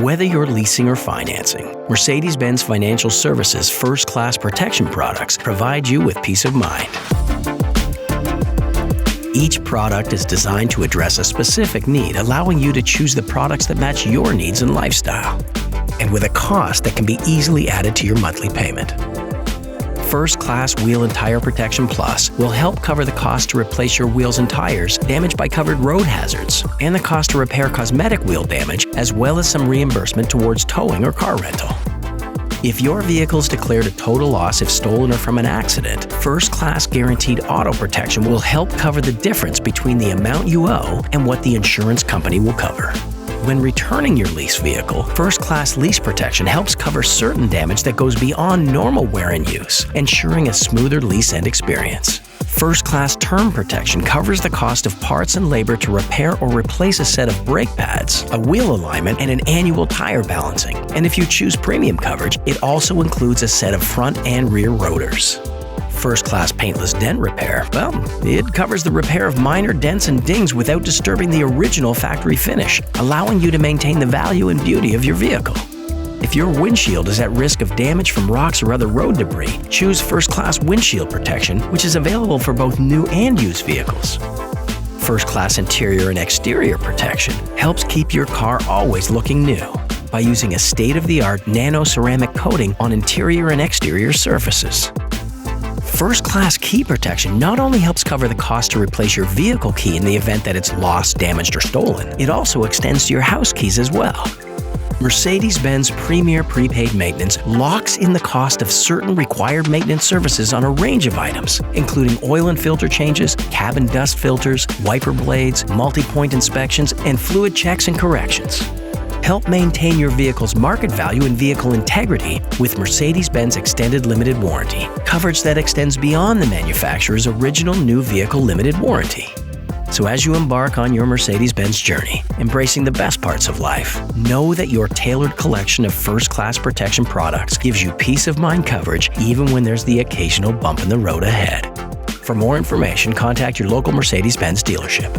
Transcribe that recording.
Whether you're leasing or financing, Mercedes-Benz Financial Services first-class protection products provide you with peace of mind. Each product is designed to address a specific need, allowing you to choose the products that match your needs and lifestyle, and with a cost that can be easily added to your monthly payment. First-class Wheel and Tire Protection Plus will help cover the cost to replace your wheels and tires damaged by covered road hazards, and the cost to repair cosmetic wheel damage, as well as some reimbursement towards towing or car rental. If your vehicle is declared a total loss if stolen or from an accident, First-Class Guaranteed Auto Protection will help cover the difference between the amount you owe and what the insurance company will cover. When returning your lease vehicle, First-Class Lease Protection helps cover certain damage that goes beyond normal wear and use, ensuring a smoother lease end experience. First-Class Term Protection covers the cost of parts and labor to repair or replace a set of brake pads, a wheel alignment, and an annual tire balancing. And if you choose premium coverage, it also includes a set of front and rear rotors. First-Class Paintless Dent Repair, well, it covers the repair of minor dents and dings without disturbing the original factory finish, allowing you to maintain the value and beauty of your vehicle. If your windshield is at risk of damage from rocks or other road debris, choose First-Class Windshield Protection, which is available for both new and used vehicles. First-Class Interior and Exterior Protection helps keep your car always looking new by using a state-of-the-art nano-ceramic coating on interior and exterior surfaces. First-Class Key Protection not only helps cover the cost to replace your vehicle key in the event that it's lost, damaged, or stolen, it also extends to your house keys as well. Mercedes-Benz Premier Prepaid Maintenance locks in the cost of certain required maintenance services on a range of items, including oil and filter changes, cabin dust filters, wiper blades, multi-point inspections, and fluid checks and corrections. Help maintain your vehicle's market value and vehicle integrity with Mercedes-Benz Extended Limited Warranty, coverage that extends beyond the manufacturer's original new vehicle limited warranty. So as you embark on your Mercedes-Benz journey, embracing the best parts of life, know that your tailored collection of first-class protection products gives you peace of mind coverage even when there's the occasional bump in the road ahead. For more information, contact your local Mercedes-Benz dealership.